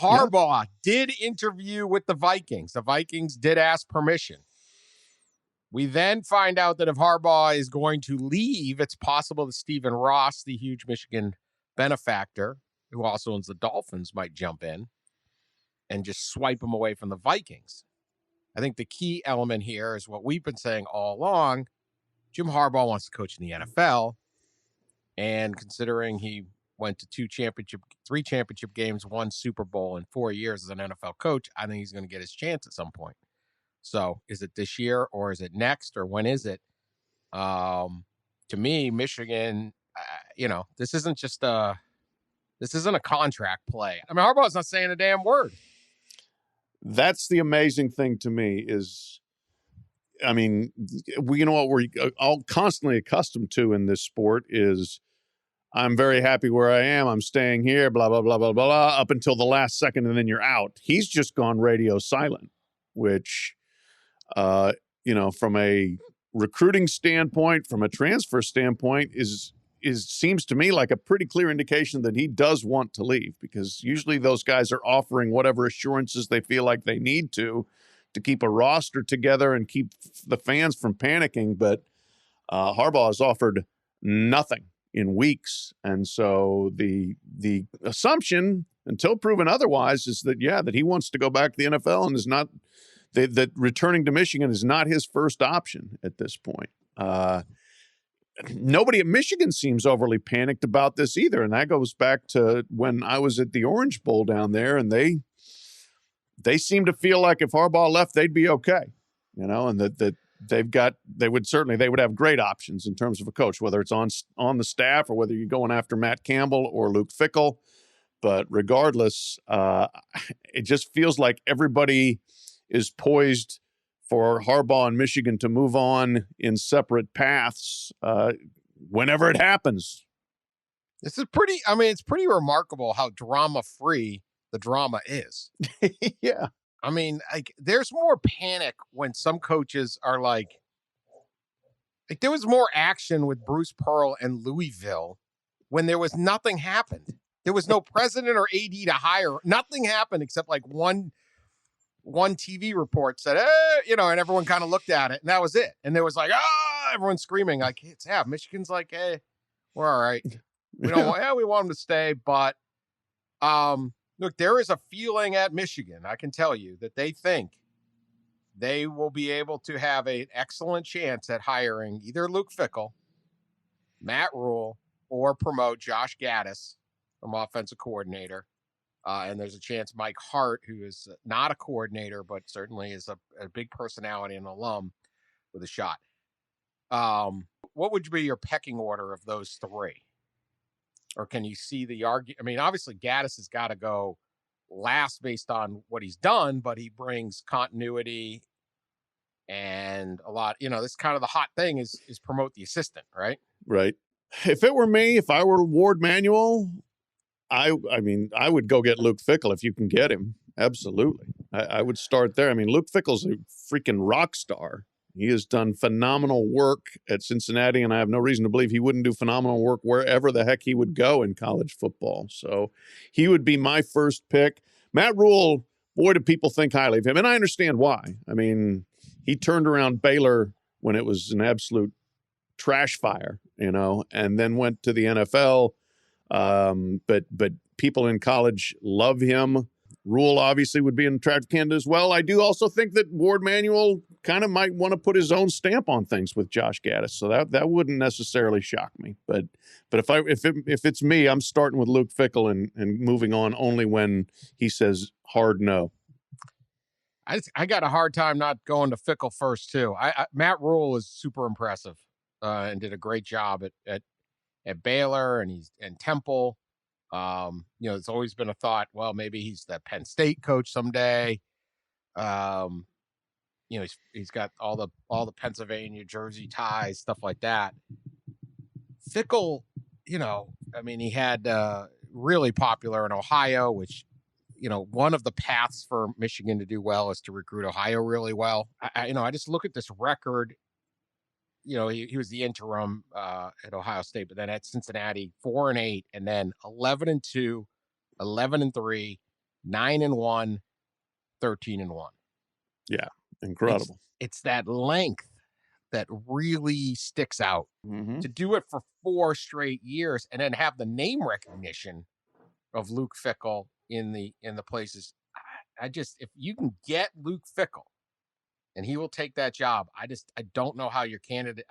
Harbaugh did interview with the Vikings. The Vikings did ask permission. We then find out that if Harbaugh is going to leave, it's possible that Stephen Ross, the huge Michigan benefactor, who also owns the Dolphins, might jump in and just swipe him away from the Vikings. I think the key element here is what we've been saying all along. Jim Harbaugh wants to coach in the NFL. And considering he went to 3 championship games, 1 Super Bowl in 4 years as an NFL coach, I think he's going to get his chance at some point. So is it this year or is it next or when is it? To me, Michigan, this isn't a contract play. I mean, Harbaugh's not saying a damn word. That's the amazing thing to me is, I mean, what we're all constantly accustomed to in this sport is I'm very happy where I am. I'm staying here, blah, blah, blah, blah, blah, up until the last second, and then you're out. He's just gone radio silent, which, from a recruiting standpoint, from a transfer standpoint, seems to me like a pretty clear indication that he does want to leave, because usually those guys are offering whatever assurances they feel like they need to keep a roster together and keep the fans from panicking. But Harbaugh has offered nothing in weeks. And so the assumption, until proven otherwise, is that, that he wants to go back to the NFL and is not that returning to Michigan is not his first option at this point. Nobody at Michigan seems overly panicked about this either. And that goes back to when I was at the Orange Bowl down there, and they seem to feel like if Harbaugh left, they'd be okay, and that they would have great options in terms of a coach, whether it's on the staff or whether you're going after Matt Campbell or Luke Fickell. But regardless, it just feels like everybody is poised for Harbaugh and Michigan to move on in separate paths whenever it happens. It's pretty remarkable how drama-free the drama is. Yeah. I mean, there's more panic when some coaches are like there was more action with Bruce Pearl and Louisville when there was nothing happened. There was no president or AD to hire. Nothing happened except like one TV report said, and everyone kind of looked at it, and that was it. And there was like, everyone screaming like, Michigan's like, hey, we're all right. We don't, we want them to stay, but look, there is a feeling at Michigan, I can tell you, that they think they will be able to have an excellent chance at hiring either Luke Fickell, Matt Rule, or promote Josh Gaddis from offensive coordinator. And there's a chance Mike Hart, who is not a coordinator, but certainly is a big personality and alum, with a shot. What would be your pecking order of those 3? Or can you see the argument? I mean, obviously, Gaddis has got to go last based on what he's done, but he brings continuity and a lot. This kind of the hot thing is promote the assistant, right? Right. If it were me, if I were Ward Manuel, I would go get Luke Fickell if you can get him. Absolutely. I would start there. I mean, Luke Fickell's a freaking rock star. He has done phenomenal work at Cincinnati, and I have no reason to believe he wouldn't do phenomenal work wherever the heck he would go in college football. So he would be my first pick. Matt Rule, boy, do people think highly of him, and I understand why. I mean, he turned around Baylor when it was an absolute trash fire, and then went to the NFL. But people in college love him. Rule obviously would be an attractive candidate as well. I do also think that Ward Manuel kind of might want to put his own stamp on things with Josh Gaddis, so that wouldn't necessarily shock me. But if it's me, I'm starting with Luke Fickell and moving on only when he says hard no. I got a hard time not going to Fickell first too. Matt Rule is super impressive and did a great job at Baylor and Temple. It's always been a thought, well, maybe he's the Penn State coach someday. He's got all the Pennsylvania Jersey ties, stuff like that. Fickell, he had really popular in Ohio, which, one of the paths for Michigan to do well is to recruit Ohio really well. I just look at this record. He was the interim at Ohio State, but then at Cincinnati, 4-8, and then 11-2, 11-3, 9-1, 13-1. Yeah, incredible. It's that length that really sticks out. Mm-hmm. To do it for 4 straight years and then have the name recognition of Luke Fickell in the places. I just, if you can get Luke Fickell and he will take that job, I don't know how your candidate.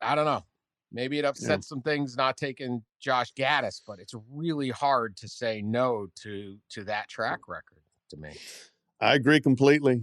I don't know. Maybe it upsets some things not taking Josh Gaddis, but it's really hard to say no to that track record to me. I agree completely.